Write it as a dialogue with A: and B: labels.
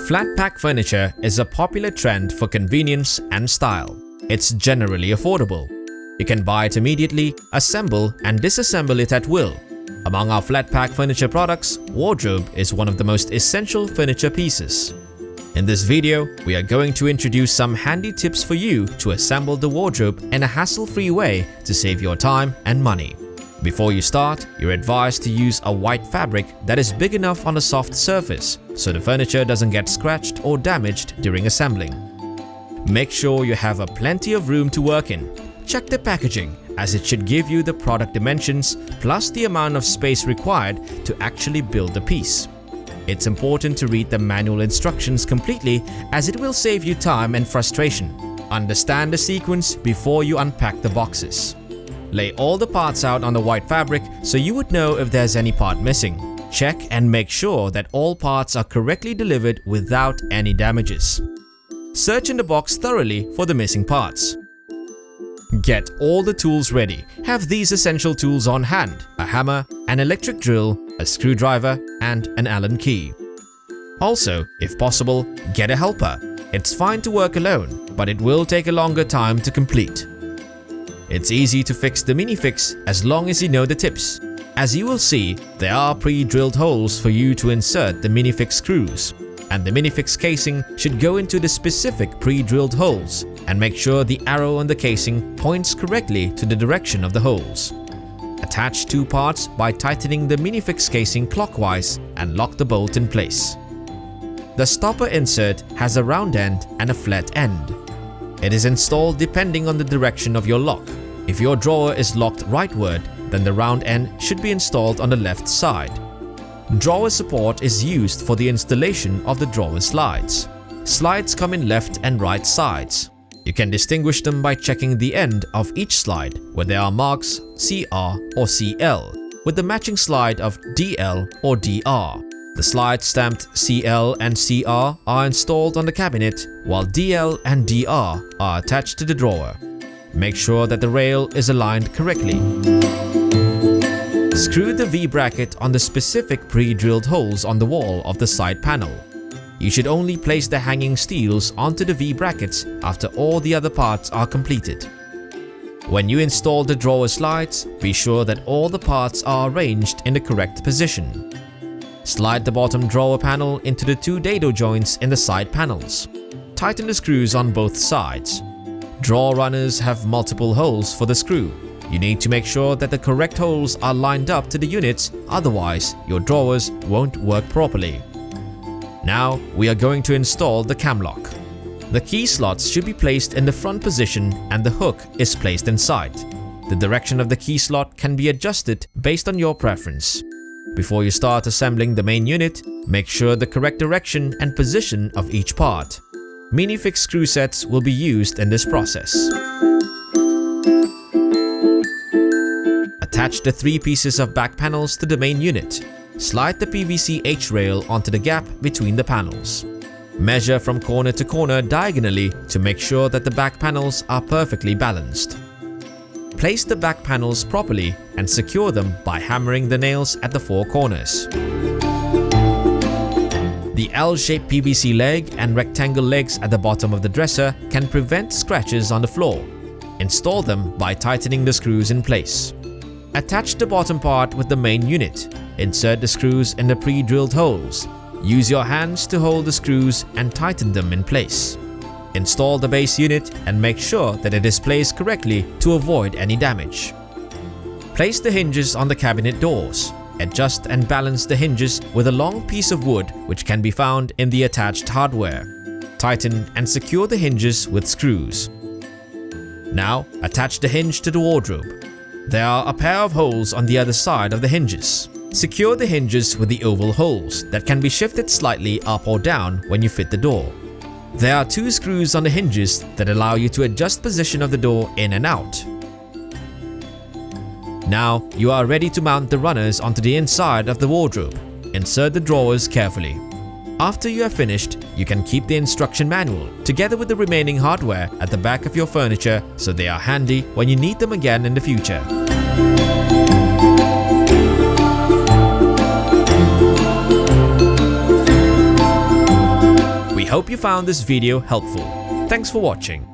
A: Flat pack furniture is a popular trend for convenience and style. It's generally affordable. You can buy it immediately, assemble and disassemble it at will. Among our flat pack furniture products, wardrobe is one of the most essential furniture pieces. In this video, we are going to introduce some handy tips for you to assemble the wardrobe in a hassle-free way to save your time and money. Before you start, you're advised to use a white fabric that is big enough on a soft surface so the furniture doesn't get scratched or damaged during assembling. Make sure you have plenty of room to work in. Check the packaging, as it should give you the product dimensions plus the amount of space required to actually build the piece. It's important to read the manual instructions completely, as it will save you time and frustration. Understand the sequence before you unpack the boxes. Lay all the parts out on the white fabric so you would know if there's any part missing. Check and make sure that all parts are correctly delivered without any damages. Search in the box thoroughly for the missing parts. Get all the tools ready. Have these essential tools on hand: a hammer, an electric drill, a screwdriver, and an Allen key. Also, if possible, get a helper. It's fine to work alone, but it will take a longer time to complete. It's easy to fix the minifix as long as you know the tips. As you will see, there are pre-drilled holes for you to insert the minifix screws, and the minifix casing should go into the specific pre-drilled holes, and make sure the arrow on the casing points correctly to the direction of the holes. Attach two parts by tightening the minifix casing clockwise and lock the bolt in place. The stopper insert has a round end and a flat end. It is installed depending on the direction of your lock. If your drawer is locked rightward, then the round end should be installed on the left side. Drawer support is used for the installation of the drawer slides. Slides come in left and right sides. You can distinguish them by checking the end of each slide where there are marks CR or CL with the matching slide of DL or DR. The slides stamped CL and CR are installed on the cabinet, while DL and DR are attached to the drawer. Make sure that the rail is aligned correctly. Screw the V-bracket on the specific pre-drilled holes on the wall of the side panel. You should only place the hanging steels onto the V-brackets after all the other parts are completed. When you install the drawer slides, be sure that all the parts are arranged in the correct position. Slide the bottom drawer panel into the two dado joints in the side panels. Tighten the screws on both sides. Drawer runners have multiple holes for the screw. You need to make sure that the correct holes are lined up to the units, otherwise your drawers won't work properly. Now we are going to install the cam lock. The key slots should be placed in the front position and the hook is placed inside. The direction of the key slot can be adjusted based on your preference. Before you start assembling the main unit, make sure the correct direction and position of each part. Minifix screw sets will be used in this process. Attach the three pieces of back panels to the main unit. Slide the PVC H-rail onto the gap between the panels. Measure from corner to corner diagonally to make sure that the back panels are perfectly balanced. Place the back panels properly and secure them by hammering the nails at the four corners. The L-shaped PVC leg and rectangle legs at the bottom of the dresser can prevent scratches on the floor. Install them by tightening the screws in place. Attach the bottom part with the main unit. Insert the screws in the pre-drilled holes. Use your hands to hold the screws and tighten them in place. Install the base unit and make sure that it is placed correctly to avoid any damage. Place the hinges on the cabinet doors. Adjust and balance the hinges with a long piece of wood which can be found in the attached hardware. Tighten and secure the hinges with screws. Now attach the hinge to the wardrobe. There are a pair of holes on the other side of the hinges. Secure the hinges with the oval holes that can be shifted slightly up or down when you fit the door. There are two screws on the hinges that allow you to adjust position of the door in and out. Now you are ready to mount the runners onto the inside of the wardrobe. Insert the drawers carefully. After you have finished, you can keep the instruction manual together with the remaining hardware at the back of your furniture so they are handy when you need them again in the future. We hope you found this video helpful. Thanks for watching.